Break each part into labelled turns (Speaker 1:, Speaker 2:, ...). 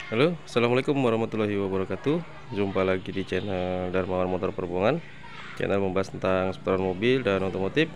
Speaker 1: Halo, assalamualaikum warahmatullahi wabarakatuh. Jumpa lagi di channel Darmawan Motor Perhubungan. Channel membahas tentang seputaran mobil dan otomotif.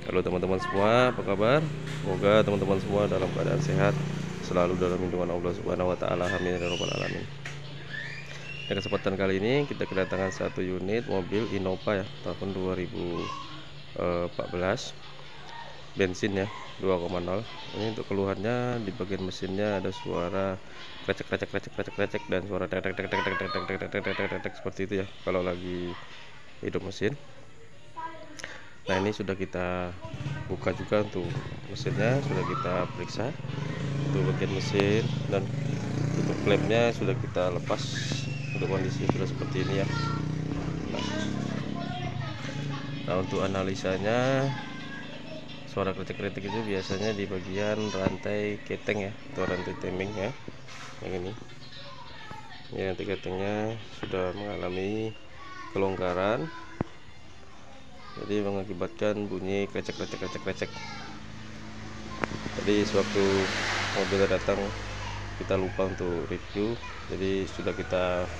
Speaker 1: Halo teman-teman semua, apa kabar? Semoga teman-teman semua dalam keadaan sehat, selalu dalam lindungan Allah Subhanahu wa taala. Amin ya rabbal alamin. Pada kesempatan kali ini kita kedatangan satu unit mobil Innova ya, tahun 2014. Bensin ya, 2,0. Ini untuk keluhannya di bagian mesinnya ada suara krecek dan suara tek tek tek tek tek tek tek tek tek tek tek tek seperti itu ya kalau lagi hidup mesin. Nah, ini sudah kita buka juga untuk mesinnya, sudah kita periksa untuk bagian mesin, dan untuk klepnya sudah kita lepas. Untuk kondisi sudah seperti ini ya. Nah, untuk analisanya, suara kretek-kretek itu biasanya di bagian rantai keteng ya, atau rantai timing ya, yang ini ya. Rantai ketengnya sudah mengalami kelonggaran, jadi mengakibatkan bunyi krecek. Jadi sewaktu mobilnya datang kita lupa untuk review, jadi sudah kita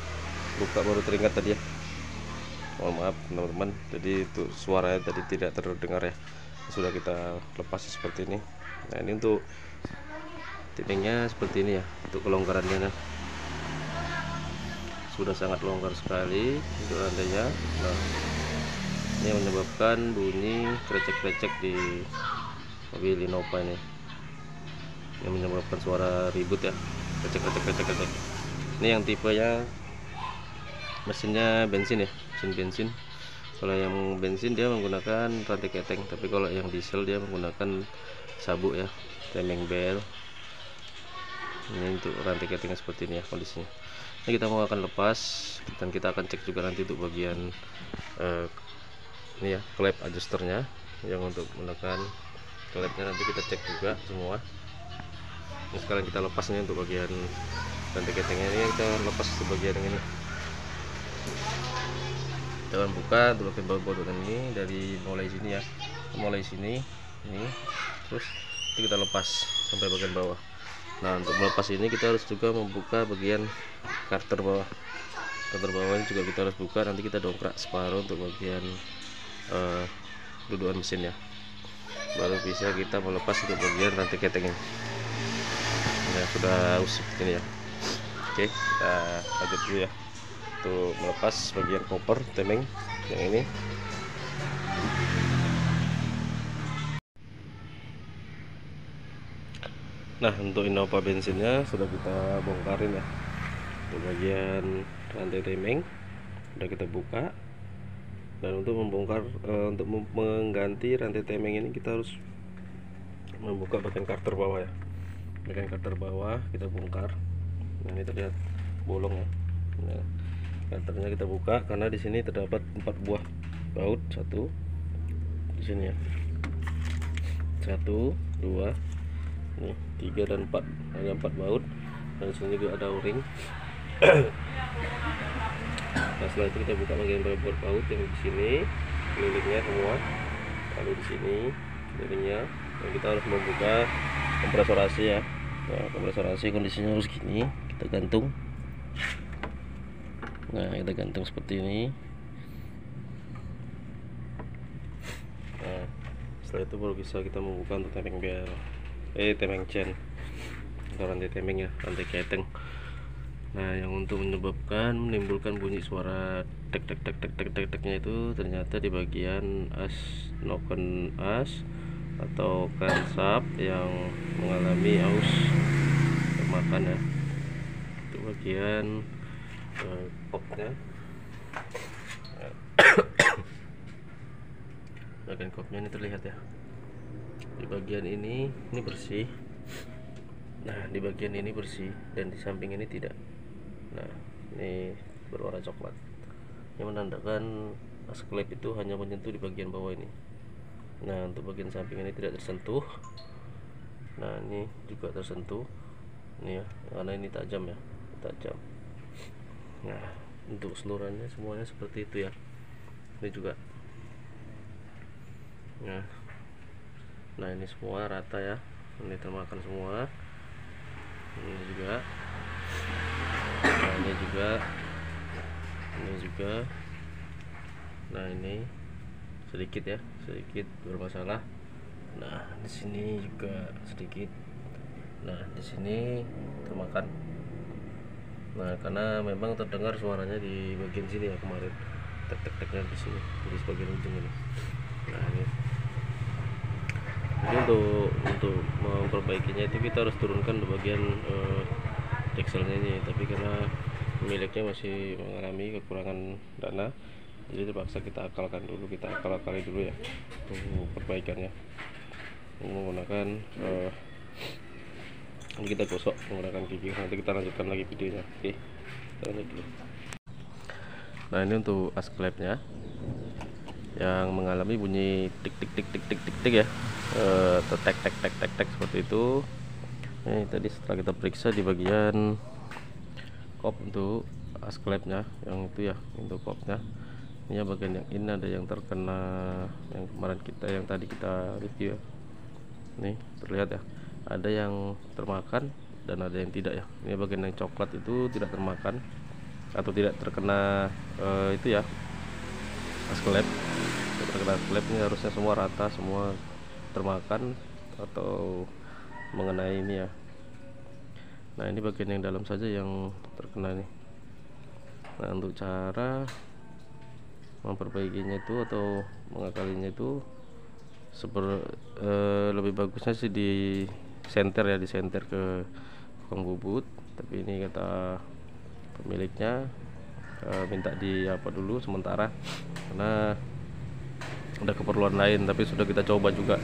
Speaker 1: buka baru teringat tadi ya. Mohon maaf teman-teman, jadi itu suaranya tadi tidak terdengar ya, sudah kita lepas seperti ini. Nah, ini untuk timingnya seperti ini ya, untuk kelonggarannya sudah sangat longgar sekali untuk rantainya. Nah, ini yang menyebabkan bunyi krecek-krecek di mobil Innova ini, yang menyebabkan suara ribut ya, krecek. Ini yang tipenya mesinnya bensin ya, mesin bensin. Kalau yang bensin dia menggunakan rantai keteng, tapi kalau yang diesel dia menggunakan sabuk ya, timing bell. Ini untuk rantai ketengnya seperti ini ya kondisinya. Ini kita mau akan lepas, dan kita akan cek juga nanti untuk bagian ini ya, klep adjusternya, yang untuk menekan klepnya nanti kita cek juga semua. Nah, sekarang kita lepas nih untuk bagian rantai ketengnya. Ini kita lepas ke bagian yang ini. Kita akan buka untuk bagian baut-baut ini dari mulai sini ya, mulai sini ini, terus kita lepas sampai bagian bawah. Nah, untuk melepas ini kita harus juga membuka bagian karter bawah. Karter bawah ini juga kita harus buka, nanti kita dongkrak separuh untuk bagian dudukan mesin ya, baru bisa kita melepas untuk bagian rantai keteng ini. Nah, sudah usik ini ya. Oke, kita lanjut dulu ya untuk melepas bagian koper timing yang ini. Nah, untuk Innova bensinnya sudah kita bongkarin ya, untuk bagian rantai timing sudah kita buka. Dan untuk membongkar untuk mengganti rantai timing ini kita harus membuka bagian karter bawah ya. Bagian karter bawah kita bongkar. Nah, ini terlihat bolong ya. Nah, karternya kita buka karena di sini terdapat 4 buah baut, satu di sini ya, 1 2 nih, 3 dan 4, ada 4 baut, dan di sini juga ada o-ring. Nah, setelah itu kita buka bagian baut yang di sini kelilingnya semua, lalu di sini kelilingnya, dan kita harus membuka kompresor AC ya. Nah, kompresor AC kondisinya harus gini, kita gantung. Nah, kita gantung seperti ini. Nah, setelah itu baru bisa kita membuka untuk timing bell, timing chain atau rantai timing ya, rantai keteng. Nah, yang untuk menimbulkan bunyi suara tek tek tek tek tek tek teknya itu ternyata di bagian as, noken as atau crankshaft yang mengalami aus termakan ya. Itu bagian kopnya. Bagian kopnya ini terlihat ya, di bagian ini bersih. Nah, di bagian ini bersih dan di samping ini tidak. Nah, ini berwarna coklat, yang menandakan as klep itu hanya menyentuh di bagian bawah ini. Nah, untuk bagian samping ini tidak tersentuh. Nah, ini juga tersentuh ini ya, karena ini tajam ya, tajam. Nah, untuk seluruhnya semuanya seperti itu ya. Ini juga. Nah, ini semua rata ya, ini termakan semua. Ini juga. juga. Nah ini sedikit ya, sedikit bermasalah. Nah di sini juga sedikit. Nah di sini termakan. Nah karena memang terdengar suaranya di bagian sini ya kemarin, tek-tek-teknya di sini, di bagian ujung ini. Nah ini. Jadi untuk memperbaikinya itu kita harus turunkan di bagian dekselnya ini, tapi karena pemiliknya masih mengalami kekurangan dana, jadi terpaksa kita akali dulu ya untuk perbaikannya menggunakan ini kita gosok menggunakan gigi. Nanti kita lanjutkan lagi videonya. Oke, kita lanjut dulu. Nah ini untuk as klepnya yang mengalami bunyi tik tik tik tik tik tik tik ya, tek tek tek tek tek seperti itu. Ini tadi setelah kita periksa di bagian kop untuk as klepnya yang itu ya, untuk kopnya ini ya, bagian yang ini ada yang terkena, yang kemarin yang tadi kita review ya. Nih terlihat ya, ada yang termakan dan ada yang tidak ya. Ini bagian yang coklat itu tidak termakan atau tidak terkena itu ya, as klep. Terkena klep ini harusnya semua rata, semua termakan atau mengenai ini ya. Nah ini bagian yang dalam saja yang terkena nih. Nah untuk cara memperbaikinya itu atau mengakalinya itu lebih bagusnya sih di senter ya, di senter ke tukang bubut. Tapi ini kata pemiliknya minta di apa dulu sementara karena ada keperluan lain. Tapi sudah kita coba juga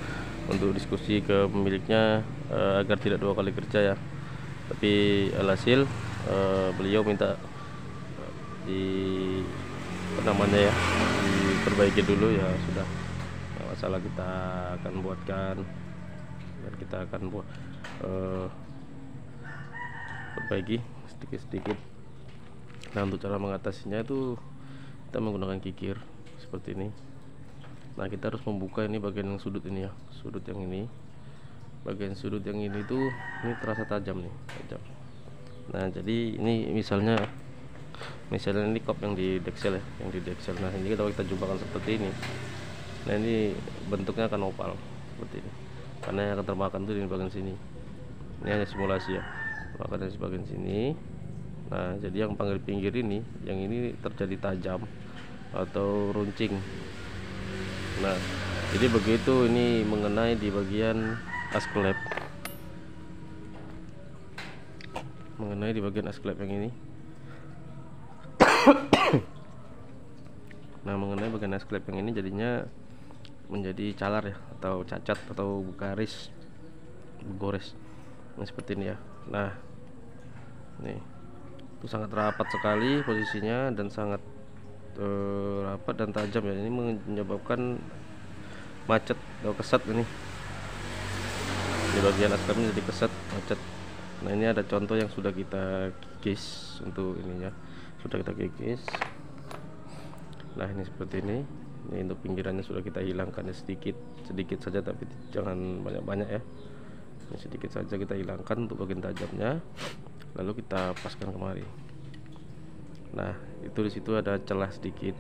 Speaker 1: untuk diskusi ke pemiliknya agar tidak dua kali kerja ya. Tapi alhasil beliau minta di apa namanya ya, diperbaiki dulu ya. Sudah, nggak masalah, kita akan buatkan dan kita akan buat perbaiki sedikit-sedikit. Nah untuk cara mengatasinya itu kita menggunakan kikir seperti ini. Nah kita harus membuka ini bagian yang sudut ini ya, sudut yang ini, bagian sudut yang ini tuh ini terasa tajam nih, tajam. Nah jadi ini misalnya ini kop yang di deksel ya, yang di deksel. Nah ini kita jumpakan seperti ini. Nah ini bentuknya akan oval seperti ini karena yang akan termakan tuh di bagian sini. Ini hanya simulasi ya, makanya di bagian sini. Nah jadi yang pinggir ini, yang ini terjadi tajam atau runcing. Nah jadi begitu ini mengenai di bagian as klep, mengenai di bagian as klep yang ini. Nah mengenai bagian as klep yang ini jadinya menjadi calar ya, atau cacat atau garis gores. Nah seperti ini ya. Nah nih itu sangat rapat sekali posisinya dan sangat rapat dan tajam ya. Ini menyebabkan macet atau kesat ini di bagian as klepnya, jadi kesat macet. Nah ini ada contoh yang sudah kita kikis untuk ininya, sudah kita kikis. Nah ini seperti ini untuk pinggirannya sudah kita hilangkan ya, sedikit saja, tapi jangan banyak-banyak ya. Ini sedikit saja kita hilangkan untuk bagian tajamnya, lalu kita paskan kemari. Nah itu di situ ada celah sedikit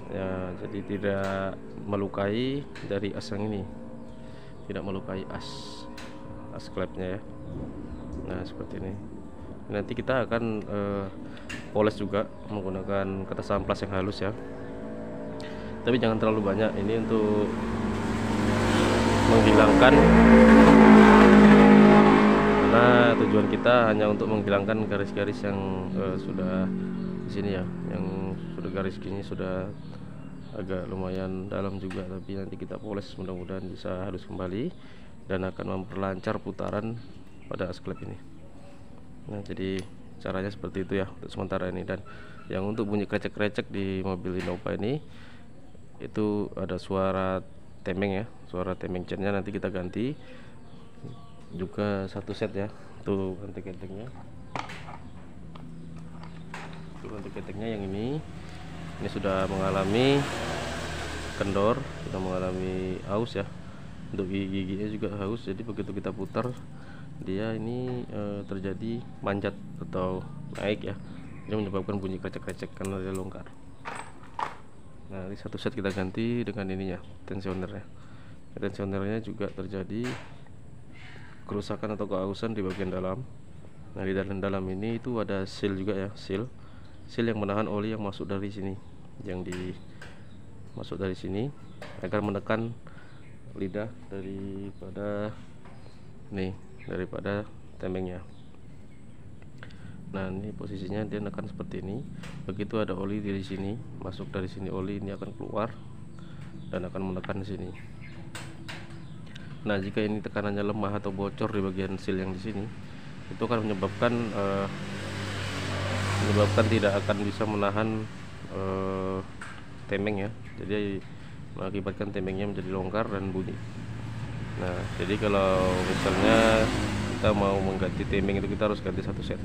Speaker 1: ya, jadi tidak melukai dari as yang ini, tidak melukai as klepnya ya. Nah seperti ini. Nanti kita akan poles juga menggunakan kertas amplas yang halus ya, tapi jangan terlalu banyak. Ini untuk menghilangkan, karena tujuan kita hanya untuk menghilangkan garis-garis yang sudah di sini ya, yang sudah garis gini sudah agak lumayan dalam juga. Tapi nanti kita poles, mudah-mudahan bisa halus kembali dan akan memperlancar putaran pada as klep ini. Nah jadi caranya seperti itu ya untuk sementara ini. Dan yang untuk bunyi krecek-krecek di mobil Innova ini itu ada suara temeng ya, suara temeng chainnya nanti kita ganti juga satu set ya. Tuh ganti keteknya, tuh ganti keteknya yang ini sudah mengalami kendor, sudah mengalami aus ya. Untuk gigi-giginya juga haus, jadi begitu kita putar dia ini terjadi manjat atau naik ya, Ini menyebabkan bunyi krecek-krecek karena dia longgar. Nah, ini satu set kita ganti dengan ininya, tensionernya. Tensionernya juga terjadi kerusakan atau keausan di bagian dalam. Nah, di dalam ini itu ada seal juga ya, seal yang menahan oli yang masuk dari sini, masuk dari sini agar menekan lidah daripada temengnya. Nah, ini posisinya dia nekan seperti ini. Begitu ada oli dari sini, masuk dari sini, oli ini akan keluar dan akan menekan di sini. Nah, jika ini tekanannya lemah atau bocor di bagian seal yang di sini, itu akan menyebabkan tidak akan bisa menahan temeng ya. Jadi mengakibatkan temengnya menjadi longgar dan bunyi. Nah, jadi kalau misalnya kita mau mengganti temeng itu kita harus ganti satu set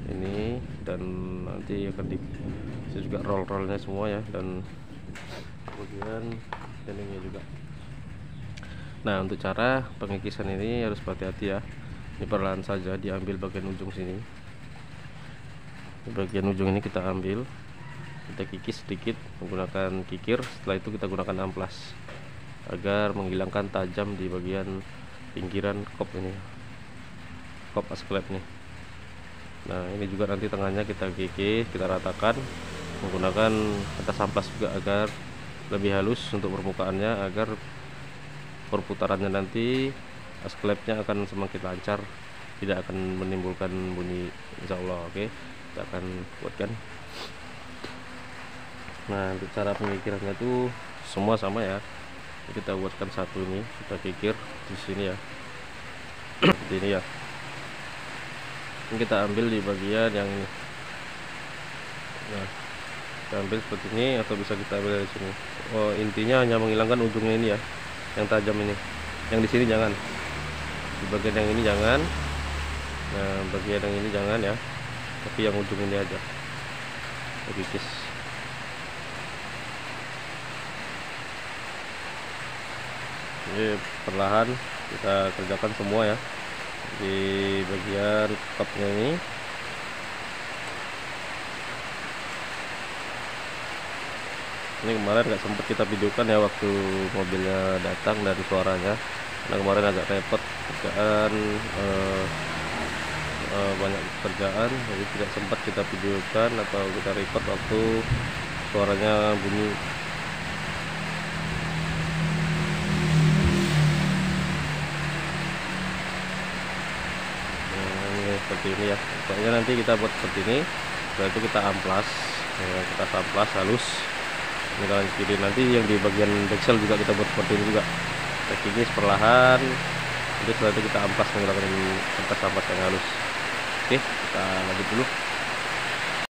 Speaker 1: ini, dan nanti akan bisa juga roll-rollnya semua ya, dan kemudian temengnya juga. Nah, untuk cara pengikisan ini harus hati-hati ya. Ini perlahan saja, diambil bagian ujung sini. Di bagian ujung ini kita ambil, kita kikis sedikit menggunakan kikir. Setelah itu kita gunakan amplas agar menghilangkan tajam di bagian pinggiran kop ini, kop asklep nih. Nah, ini juga nanti tengahnya kita kikis, kita ratakan menggunakan atas amplas juga agar lebih halus untuk permukaannya, agar perputarannya nanti asklepnya akan semakin lancar, tidak akan menimbulkan bunyi, insyaallah. Oke, kita akan buatkan. Nah, untuk cara pengikirannya tuh semua sama ya. Kita buatkan satu ini, kita kikir di sini ya, seperti ini ya. Ini kita ambil di bagian yang ini. Nah, kita ambil seperti ini, atau bisa kita ambil dari sini. Oh, intinya hanya menghilangkan ujungnya ini ya, yang tajam ini. Yang di sini jangan, di bagian yang ini jangan. Nah, bagian yang ini jangan ya, tapi yang ujung ini aja kita kikis. Jadi perlahan kita kerjakan semua ya di bagian topnya ini. Ini kemarin nggak sempat kita videokan ya waktu mobilnya datang dan suaranya, karena kemarin agak repot kerjaan, banyak kerjaan, jadi tidak sempat kita videokan atau kita record waktu suaranya bunyi. Seperti ini ya, pokoknya nanti kita buat seperti ini. Setelah itu kita amplas ya, kita amplas halus ini kanan kiri. Nanti yang di bagian deksel juga kita buat seperti ini juga, kita kikis perlahan. Jadi setelah itu kita amplas menggunakan kertas amplas yang halus. Oke, kita lanjut dulu.